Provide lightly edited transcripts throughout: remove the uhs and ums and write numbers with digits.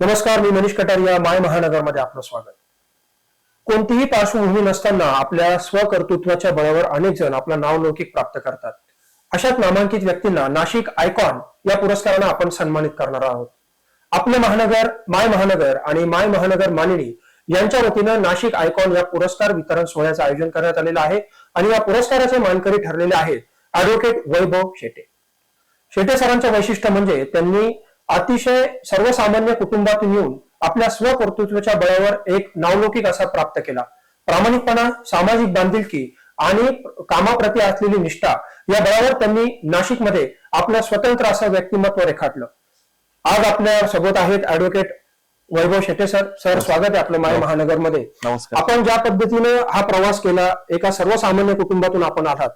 नमस्कार, मी मनीष कटारिया. माय महानगरमध्ये आपलं स्वागत. कोणतीही पार्श्वभूमी नसताना आपल्या स्वकर्तृत्वाच्या बळावर अनेक जण आपला नावलौकिक प्राप्त करतात. अशाच नामांकित व्यक्तींना नाशिक आयकॉन या पुरस्काराने आपण सन्मानित करणार आहोत. आपलं महानगर, माय महानगर आणि माय महानगर मानिनी यांच्या वतीनं नाशिक आयकॉन या पुरस्कार वितरण सोहळ्याचं आयोजन करण्यात आलेलं आहे आणि या पुरस्काराचे मानकरी ठरलेले आहेत ऍडव्होकेट वैभव शेटे. शेटे सरांचं वैशिष्ट्य म्हणजे त्यांनी अतिशय सर्वसामान्य कुटुंबातून येऊन आपल्या स्वकर्तृत्वाच्या बळावर एक नावलौकिक असा प्राप्त केला. प्रामाणिकपणा, सामाजिक बांधिलकी आणि कामाप्रती असलेली निष्ठा या बळावर त्यांनी नाशिकमध्ये आपलं स्वतंत्र असं व्यक्तिमत्व रेखाटलं. आज आपल्या सोबत आहेत ऍडव्होकेट वैभव शेटे सर. सर, स्वागत आहे आपलं माय महानगरमध्ये. आपण ज्या पद्धतीने हा प्रवास केला, एका सर्वसामान्य कुटुंबातून आपण आहात.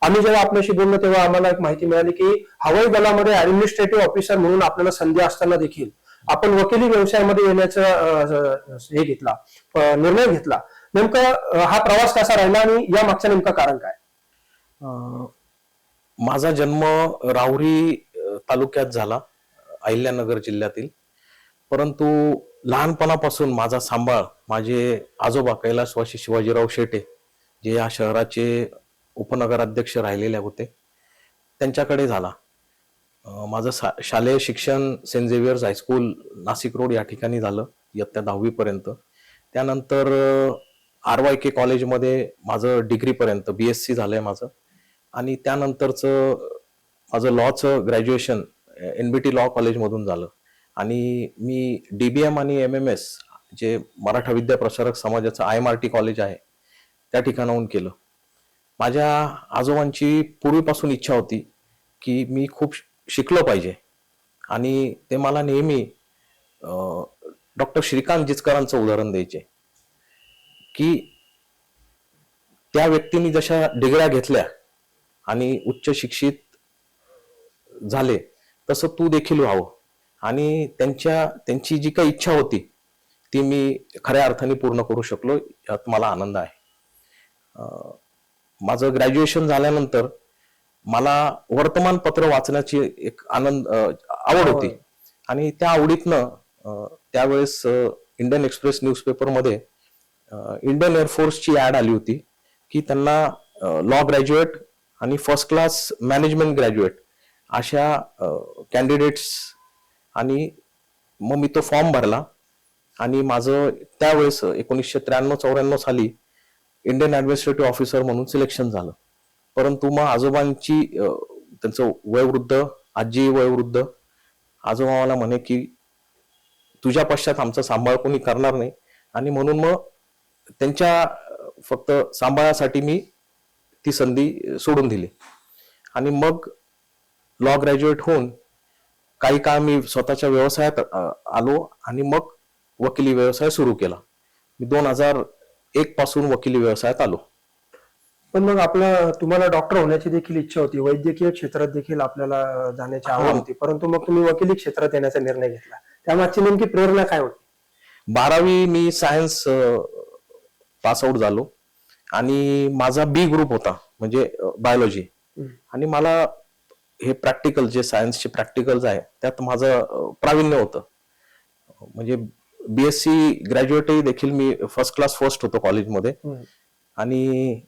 आम्ही जेव्हा आपल्याशी बोललो तेव्हा आम्हाला एक माहिती मिळाली की हवाई दलामध्ये ऍडमिनिस्ट्रेटिव्ह ऑफिसर म्हणून आपल्याला संधी असताना देखील आपण वकिली व्यवसायामध्ये येण्याचा निर्णय घेतला. नेमकं हा प्रवास कसा राहिला आणि या मागचं नेमकं कारण काय? माझा जन्म राहुरी तालुक्यात झाला, अहिल्यानगर जिल्ह्यातील. परंतु लहानपणापासून माझा सांभाळ माझे आजोबा कैलासवासी शिवाजीराव शेटे, जे या शहराचे उपनगराध्यक्ष राहिलेले होते, त्यांच्याकडे झाला. माझं शालेय शिक्षण Saint Xavier's high school Nashik road या ठिकाणी झालं इयत्ता 10वी पर्यंत. त्यानंतर RYK कॉलेजमध्ये माझं डिग्रीपर्यंत BSc झालंय माझं. आणि त्यानंतरचं माझं लॉचं ग्रॅज्युएशन NBT लॉ कॉलेजमधून झालं. आणि मी DBM आणि MMS जे मराठा विद्या प्रसारक समाजाचं IMRT कॉलेज आहे त्या ठिकाणाहून केलं. माझ्या आजोबांची पूर्वीपासून इच्छा होती की मी खूप शिकलो पाहिजे आणि ते मला नेहमी डॉक्टर श्रीकांत जिचकरांचं उदाहरण द्यायचे की त्या व्यक्तींनी जशा डिग्र्या घेतल्या आणि उच्च शिक्षित झाले तसं तू देखील व्हावं. आणि त्यांची जी काही इच्छा होती ती मी खऱ्या अर्थाने पूर्ण करू शकलो, यात मला आनंद आहे. माझं ग्रॅज्युएशन झाल्यानंतर मला वर्तमानपत्र वाचण्याची एक आवड होती आणि त्या आवडीतनं त्यावेळेस इंडियन एक्सप्रेस न्यूजपेपरमध्ये इंडियन एअरफोर्सची ऍड आली होती की त्यांना लॉ ग्रॅज्युएट आणि फर्स्ट क्लास मॅनेजमेंट ग्रॅज्युएट अशा कॅन्डिडेट्स. आणि मग मी तो फॉर्म भरला आणि माझं त्यावेळेस 1993-94 साली इंडियन ऍडमिनिस्ट्रेटिव्ह ऑफिसर म्हणून सिलेक्शन झालं. परंतु मग आजोबांची त्यांचं वयोवृद्ध, आजी वयोवृद्ध, आजोबा मला म्हणे की तुझ्या पश्चात आमचा सांभाळ कोणी करणार नाही. आणि म्हणून मग त्यांच्या फक्त सांभाळासाठी मी ती संधी सोडून दिली. आणि मग लॉ ग्रॅज्युएट होऊन काही काळ मी स्वतःच्या व्यवसायात आलो आणि मग वकिली व्यवसाय सुरू केला. मी 2001 पासून वकिली व्यवसायात आलो. पण मग तुम्हाला डॉक्टर होण्याची देखील इच्छा होती, वैद्यकीय क्षेत्रात देखील आपल्याला जाण्याची आवड होती, परंतु मग तुम्ही वकिली क्षेत्रात येण्याचा निर्णय घेतला. त्यामागची नेमकी प्रेरणा काय होती? 12वी मी सायन्स पास आउट झालो आणि माझा B ग्रुप होता, म्हणजे बायोलॉजी. आणि मला हे प्रॅक्टिकल, जे सायन्सचे प्रॅक्टिकल्स आहे त्यात माझं प्रावीण्य होतं. म्हणजे BSc ग्रॅज्युएटही देखील मी फर्स्ट क्लास फर्स्ट होतो कॉलेजमध्ये. आणि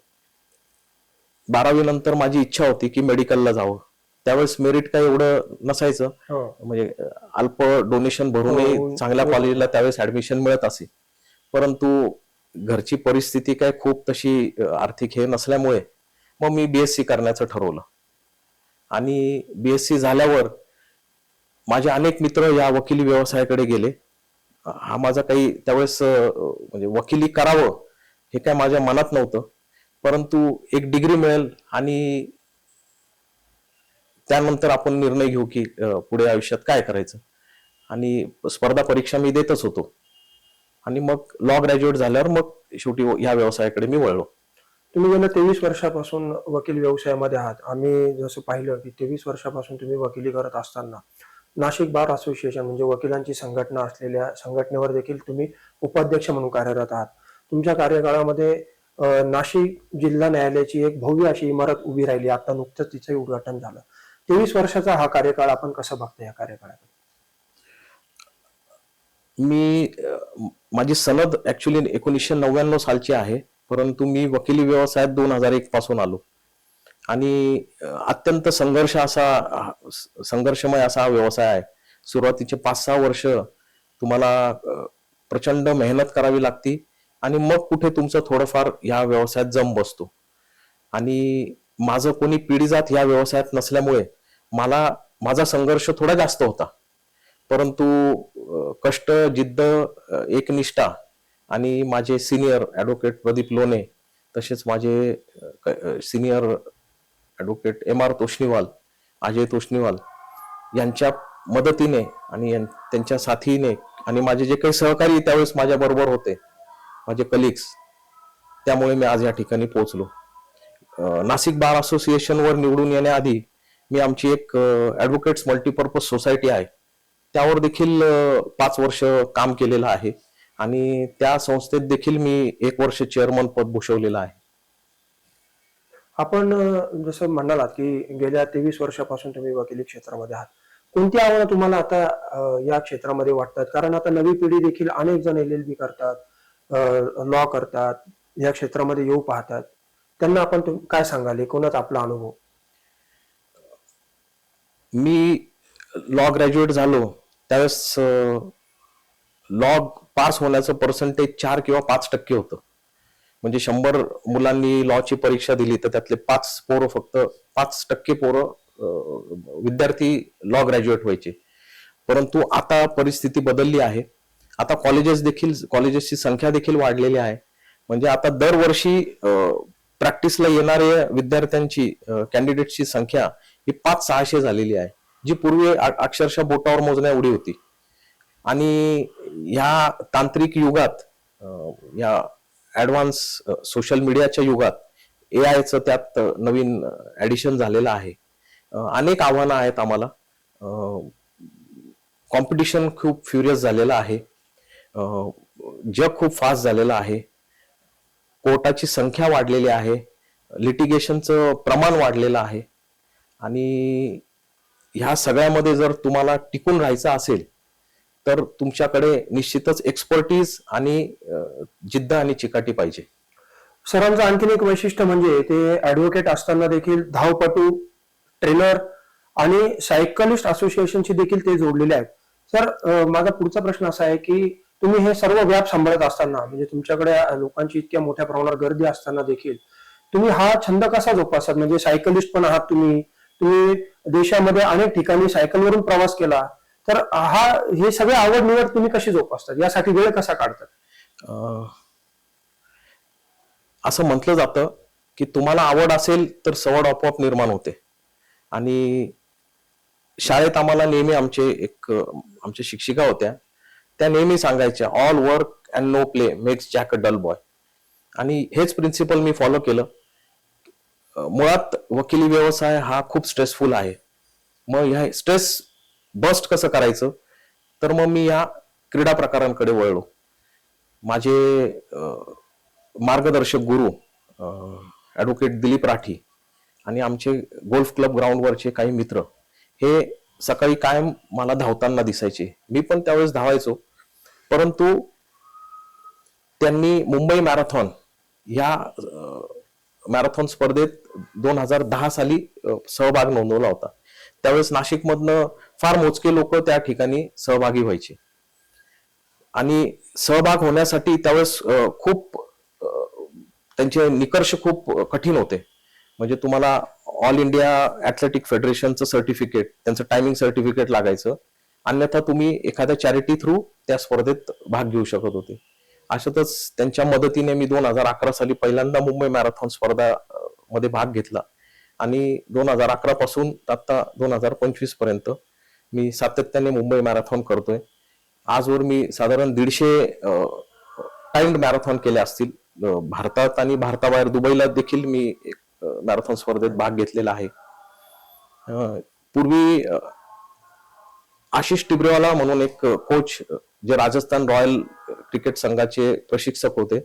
12वी नंतर माझी इच्छा होती की मेडिकलला जावं. त्यावेळेस मेरिट काही एवढं नसायचं, म्हणजे अल्प डोनेशन भरूनही चांगल्या कॉलेजला त्यावेळेस ऍडमिशन मिळत असे. परंतु घरची परिस्थिती काय खूप तशी आर्थिक हे नसल्यामुळे मग मी BSc करण्याचं ठरवलं. आणि BSc झाल्यावर माझे अनेक मित्र या वकिली व्यवसायाकडे गेले. हा माझा काही त्यावेळेस म्हणजे वकिली करावं हे काय माझ्या मनात नव्हतं. परंतु एक डिग्री मिळेल आणि त्यानंतर आपण निर्णय घेऊ की पुढे आयुष्यात काय करायचं. आणि स्पर्धा परीक्षा मी देतच होतो. आणि मग लॉ ग्रॅज्युएट झाल्यावर मग शेवटी या व्यवसायाकडे मी वळलो. तुम्ही गेल्या 23 वर्षापासून वकील व्यवसायामध्ये आहात. आम्ही जसं पाहिलं की 23 वर्षापासून तुम्ही वकिली करत असताना नाशिक बार असोसिएशन म्हणजे वकिलांची संघटना असलेल्या संघटनेवर देखील तुम्ही उपाध्यक्ष म्हणून कार्यरत आहात. तुमच्या कार्यकाळामध्ये नाशिक जिल्हा न्यायालयाची एक भव्य अशी इमारत उभी राहिली. आता नुकतंच तिचं उद्घाटन झालं. 23 वर्षाचा हा कार्यकाळ आपण कसा बघता या कार्यकाळात? मी माझी सनद ऍक्च्युली 1999 सालची आहे, परंतु मी वकिली व्यवसायात 2001 पासून आलो. आणि अत्यंत संघर्षमय असा हा व्यवसाय आहे. सुरुवातीचे 5-6 वर्ष तुम्हाला प्रचंड मेहनत करावी लागती आणि मग कुठे तुमचं थोडंफार या व्यवसायात जम बसतो. आणि माझं कोणी पिढीजात या व्यवसायात नसल्यामुळे मला माझा संघर्ष थोडा जास्त होता. परंतु कष्ट, जिद्द, एकनिष्ठा आणि माझे सिनियर ॲडव्होकेट प्रदीप लोणे, तसेच माझे senior advocate M.R. Toshniwal, Ajay Toshniwal यांच्या मदतीने आणि त्यांच्या साथीने आणि माझे जे काही सहकारी त्यावेळेस माझ्या बरोबर होते, माझे कलिग्स, त्यामुळे मी आज या ठिकाणी पोहोचलो. नाशिक बार असोसिएशनवर निवडून येण्याआधी मी आमची एक ॲडव्होकेट्स मल्टीपर्पज सोसायटी आहे, त्यावर देखील 5 वर्ष काम केलेलं आहे आणि त्या संस्थेत देखील मी 1 वर्ष चेअरमन पद भूषवलेलं आहे. आपण जसं म्हणालात की गेल्या 23 वर्षापासून तुम्ही वकिली क्षेत्रामध्ये आहात. कोणती आव्हानं तुम्हाला आता या क्षेत्रामध्ये वाटतात? कारण आता नवी पिढी देखील अनेक जण LLB करतात, लॉ करतात, या क्षेत्रामध्ये येऊ पाहतात. त्यांना आपण काय सांगाल? एकूणच आपला अनुभव. मी लॉ ग्रॅज्युएट झालो त्यावेळेस लॉ पास होण्याचं पर्सेंटेज 4 किंवा 5% होतं. म्हणजे 100 मुलांनी लॉची परीक्षा दिली तर त्यातले 5% पोरं विद्यार्थी लॉ ग्रॅज्युएट व्हायचे. परंतु आता परिस्थिती बदलली आहे. आता कॉलेजेसची संख्या देखील वाढलेली आहे. म्हणजे आता दरवर्षी प्रॅक्टिसला येणाऱ्या विद्यार्थ्यांची, कॅन्डिडेटची संख्या ही 500-600 झालेली आहे, जी पूर्वी अक्षरशः बोटावर मोजण्या एवढी होती. आणि ह्या तांत्रिक युगात, या ऍडव्हान्स सोशल मीडियाच्या युगात AIचं त्यात नवीन ऍडिशन झालेलं आहे. अनेक आव्हानं आहेत आम्हाला. कॉम्पिटिशन खूप फ्युरियस झालेलं आहे. जग खूप फास्ट झालेलं आहे. कोर्टाची संख्या वाढलेली आहे. लिटिगेशनचं प्रमाण वाढलेलं आहे. आणि ह्या सगळ्यामध्ये जर तुम्हाला टिकून राहायचं असेल तर तुमच्याकडे निश्चितच एक्सपर्टीज आणि जिद्द आणि चिकाटी पाहिजे. सरांचं आणखीन एक वैशिष्ट्य म्हणजे ते ऍडव्होकेट असताना देखील धावपटू, ट्रेनर आणि सायकलिस्ट असोसिएशनशी देखील ते जोडलेले आहेत. सर, माझा पुढचा प्रश्न असा आहे की तुम्ही हे सर्व व्याप सांभाळत असताना, म्हणजे तुमच्याकडे लोकांची इतक्या मोठ्या प्रमाणावर गर्दी असताना देखील तुम्ही हा छंद कसा जोपासतात? म्हणजे सायकलिस्ट पण आहात तुम्ही, देशामध्ये अनेक ठिकाणी सायकलवरून प्रवास केला, तर हे सगळे आवड निवड तुम्ही कशी जोपासतात? यासाठी वेळ कसा काढतात? असं म्हटलं जातं की तुम्हाला आवड असेल तर सवड आपोआप निर्माण होते. आणि शाळेत आम्हाला नेहमी आमच्या शिक्षिका होत्या, त्या नेहमी सांगायच्या, all work and no play makes Jack a dull boy. आणि हेच प्रिन्सिपल मी फॉलो केलं. मुळात वकिली व्यवसाय हा खूप स्ट्रेसफुल आहे. मग ह्या स्ट्रेस बस्ट कसं करायचं, तर मग मी या क्रीडा प्रकारांकडे वळलो. माझे मार्गदर्शक गुरु ॲडव्होकेट दिलीप राठी आणि आमचे गोल्फ क्लब ग्राउंडवरचे काही मित्र हे सकाळी कायम मला धावताना दिसायचे. मी पण त्यावेळेस धावायचो. परंतु त्यांनी मुंबई मॅरेथॉन या मॅरेथॉन स्पर्धेत 2010 साली सहभाग नोंदवला होता. त्यावेळेस नाशिकमधनं फार मोजके लोक त्या ठिकाणी सहभागी व्हायचे. आणि सहभाग होण्यासाठी त्यावेळेस खूप त्यांचे निकष खूप कठीण होते. म्हणजे तुम्हाला ऑल इंडिया ॲथलेटिक फेडरेशनचं सर्टिफिकेट, त्यांचं टायमिंग सर्टिफिकेट लागायचं. अन्यथा तुम्ही एखाद्या चॅरिटी थ्रू त्या स्पर्धेत भाग घेऊ शकत होते. अशातच त्यांच्या मदतीने मी 2011 साली पहिल्यांदा मुंबई मॅरेथॉन स्पर्धा मध्ये भाग घेतला. आणि 2011 पासून आता 2025 पर्यंत मी सातत्याने मुंबई मॅरेथॉन करतोय. आजवर मी साधारण 150 टाइम्ड मॅरेथॉन केले असतील. भारतात आणि भारताबाहेर दुबईला देखील मी एक मॅरेथॉन स्पर्धेत भाग घेतलेला आहे. पूर्वी आशिष टिबरेवाला म्हणून एक कोच, जे राजस्थान रॉयल क्रिकेट संघाचे प्रशिक्षक होते,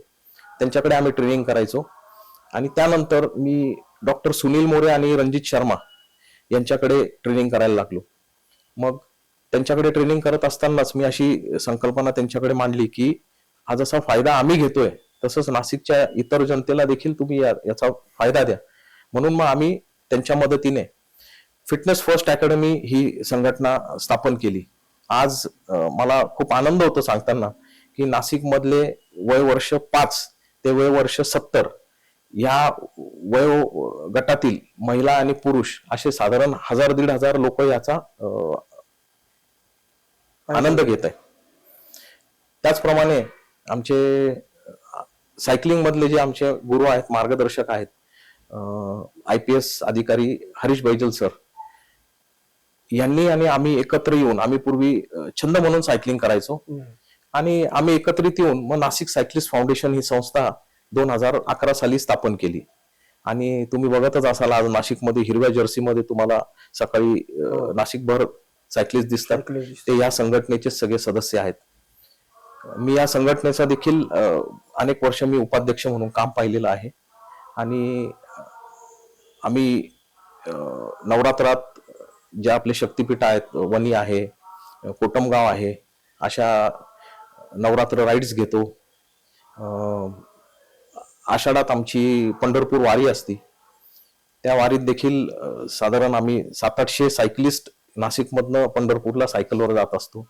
त्यांच्याकडे आम्ही ट्रेनिंग करायचो. आणि त्यानंतर मी डॉक्टर सुनील मोरे आणि रणजित शर्मा यांच्याकडे ट्रेनिंग करायला लागलो. मग त्यांच्याकडे ट्रेनिंग करत असतानाच मी अशी संकल्पना त्यांच्याकडे मांडली की हा जसा फायदा आम्ही घेतोय तसंच नाशिकच्या इतर जनतेला देखील तुम्ही याचा फायदा द्या. म्हणून मग आम्ही त्यांच्या मदतीने फिटनेस फर्स्ट अकॅडमी ही संघटना स्थापन केली. आज मला खूप आनंद होतो सांगताना की नाशिक मधले वय वर्ष 5 ते वय वर्ष 70 या वय गटातील महिला आणि पुरुष असे साधारण 1000-1500 लोक याचा आनंद घेत आहे. त्याचप्रमाणे आमचे सायकलिंग मधले जे आमचे गुरु आहेत, मार्गदर्शक आहेत, IPS अधिकारी हरीश बैजल सर यांनी आणि आम्ही एकत्र येऊन, आम्ही पूर्वी छंद म्हणून सायकलिंग करायचो आणि आम्ही एकत्रित येऊन मग नाशिक सायकलिस्ट फाउंडेशन ही संस्था 2011 साली स्थापन केली. आणि तुम्ही बघतच असाल आज नाशिकमध्ये हिरव्या जर्सीमध्ये तुम्हाला सकाळी नाशिकभर सायकलिस्ट दिसतात. ते या संघटनेचे सगळे सदस्य आहेत. मी या संघटनेचा देखील अनेक वर्ष मी उपाध्यक्ष म्हणून काम पाहिलेलं आहे. आणि आम्ही नवरात्रात जे आपले शक्तिपीठ आहेत, वणी आहे, कोटमगाव आहे, अशा नवरात्र राईड्स घेतो. आषाढात आमची पंढरपूर वारी असती. त्या वारीत देखील साधारण आम्ही 700-800 सायकलिस्ट नाशिकमधनं पंढरपूरला सायकलवर जात असतो.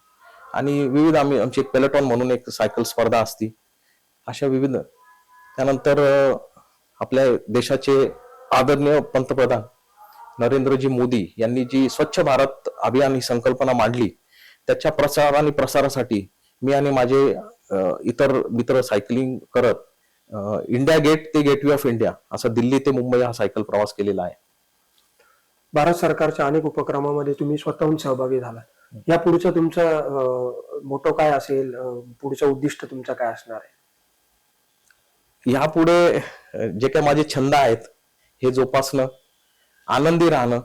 आणि विविध आमची एक पेलेटॉन म्हणून एक सायकल स्पर्धा असती. अशा विविध. त्यानंतर आपल्या देशाचे आदरणीय पंतप्रधान नरेंद्रजी मोदी यांनी जी स्वच्छ भारत अभियान ही संकल्पना मांडली, त्याच्या प्रचार आणि प्रसारासाठी मी आणि माझे इतर मित्र सायकलिंग करत इंडिया गेट ते गेटवे ऑफ इंडिया असा दिल्ली ते मुंबई हा सायकल प्रवास केलेला आहे. भारत सरकारच्या अनेक उपक्रमामध्ये तुम्ही स्वतःहून सहभागी झाला. या पुढचं तुमचं मोठं काय असेल, पुढचं उद्दिष्ट तुमचं काय असणार आहे? यापुढे जे काही माझे छंद आहेत हे जोपासणं, आनंदी राहणं,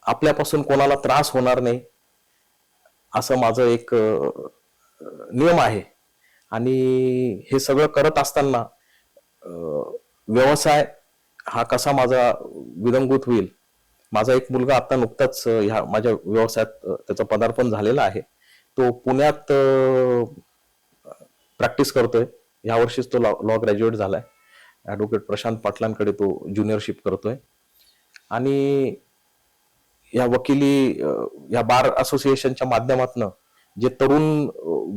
आपल्यापासून कोणाला त्रास होणार नाही असं माझं एक नियम आहे. आणि हे सगळं करत असताना व्यवसाय हा कसा माझा विरंगुत होईल. माझा एक मुलगा आता नुकताच ह्या माझ्या व्यवसायात त्याचं पदार्पण झालेलं आहे. तो पुण्यात प्रॅक्टिस करतोय. यावर्षीच तो लॉ ग्रॅज्युएट झालाय. ऍडव्होकेट प्रशांत पाटलांकडे तो ज्युनियरशिप करतोय. आणि या वकिली या बार असोसिएशनच्या माध्यमातून जे तरुण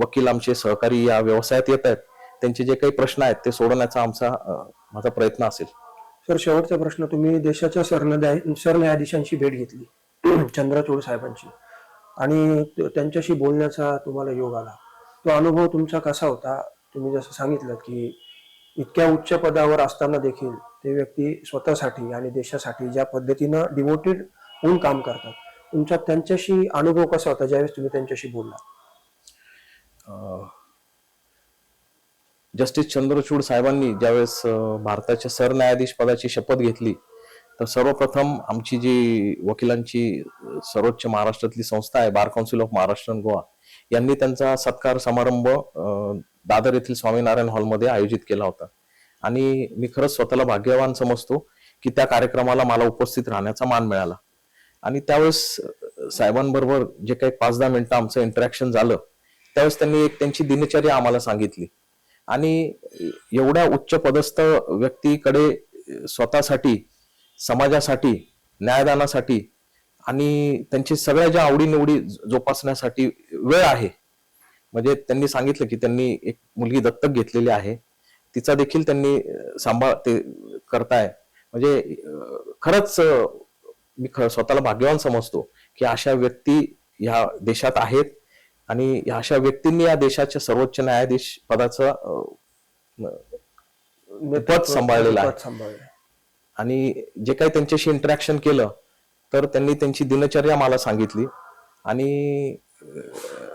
वकील आमचे सहकारी या व्यवसायात येत आहेत त्यांचे जे काही प्रश्न आहेत ते सोडवण्याचा माझा प्रयत्न असेल. सर, शेवटचा प्रश्न. तुम्ही देशाच्या सरन्यायाधीशांची भेट घेतली, चंद्रचूड साहेबांची, आणि त्यांच्याशी बोलण्याचा तुम्हाला योग आला. तो अनुभव तुमचा कसा होता? तुम्ही जसं सांगितलं की इतक्या उच्च पदावर असताना देखील ते व्यक्ती स्वतःसाठी आणि देशासाठी ज्या पद्धतीनं डिवोटेड होऊन काम करतात, तुमचा त्यांच्याशी अनुभव कसा होता ज्यावेळेस तुम्ही त्यांच्याशी बोलला? जस्टिस चंद्रचूड साहेबांनी ज्यावेळेस भारताच्या सरन्यायाधीश पदाची शपथ घेतली तर सर्वप्रथम आमची जी वकिलांची सर्वोच्च महाराष्ट्रातली संस्था आहे, bar council of Maharashtra and Goa, यांनी त्यांचा सत्कार समारंभ दादर येथील स्वामीनारायण हॉलमध्ये आयोजित केला होता. आणि मी खरंच स्वतःला भाग्यवान समजतो की त्या कार्यक्रमाला मला उपस्थित राहण्याचा मान मिळाला. आणि त्यावेळेस साहेबांबरोबर जे काही 5-10 मिनिटं आमचं इंटरॅक्शन झालं त्यावेळेस त्यांनी एक त्यांची दिनचर्या आम्हाला सांगितली. आणि एवढ्या उच्च पदस्थ व्यक्तीकडे स्वतःसाठी, समाजासाठी, न्यायदानासाठी आणि त्यांची सगळ्या ज्या आवडीनिवडी जोपासण्यासाठी वेळ आहे. म्हणजे त्यांनी सांगितलं की त्यांनी एक मुलगी दत्तक घेतलेली आहे, तिचा देखील त्यांनी सांभाळ ते करताय. म्हणजे खरंच मी स्वतःला भाग्यवान समजतो की अशा व्यक्ती ह्या देशात आहेत आणि अशा व्यक्तींनी या देशाच्या सर्वोच्च न्यायाधीश पदाचं पद सांभाळलेलं आहे. आणि जे काही त्यांच्याशी इंटरॅक्शन केलं तर त्यांनी त्यांची दिनचर्या मला सांगितली. आणि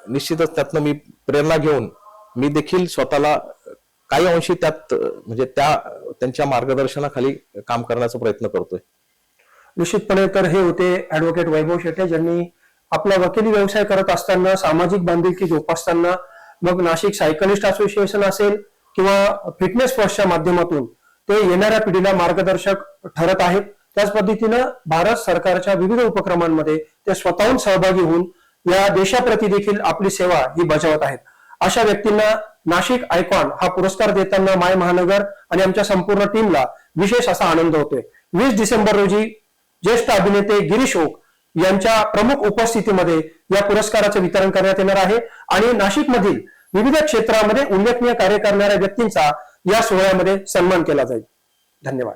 निश्चितच त्यातनं मी प्रेरणा घेऊन मी देखील स्वतःला काही अंशी त्यात म्हणजे त्यांच्या मार्गदर्शनाखाली काम करण्याचा प्रयत्न करतोय. निश्चितपणे. तर हे होते ऍडव्होकेट वैभव शेटे, ज्यांनी आपला वकिली व्यवसाय करत असताना, सामाजिक बांधिलकी जोपासताना, मग नाशिक सायकलिस्ट असोसिएशन असेल किंवा फिटनेस फर्स्टच्या माध्यमातून ते येणाऱ्या पिढीला मार्गदर्शक ठरत आहेत. त्याच पद्धतीनं भारत सरकारच्या विविध उपक्रमांमध्ये ते स्वतःहून सहभागी होऊन या देशाप्रती देखील आपली सेवा ही बजावत आहेत. अशा व्यक्तींना नाशिक आयकॉन हा पुरस्कार देताना माय महानगर आणि आमच्या संपूर्ण टीमला विशेष असा आनंद होतोय. 20 डिसेंबर रोजी ज्येष्ठ अभिनेते गिरीश ओक यांच्या प्रमुख उपस्थितीमध्ये या पुरस्काराचे वितरण करण्यात येणार आहे आणि नाशिकमधील विविध क्षेत्रामध्ये उल्लेखनीय कार्य करणाऱ्या व्यक्तींचा या सोहळ्यामध्ये सन्मान केला जाईल. धन्यवाद.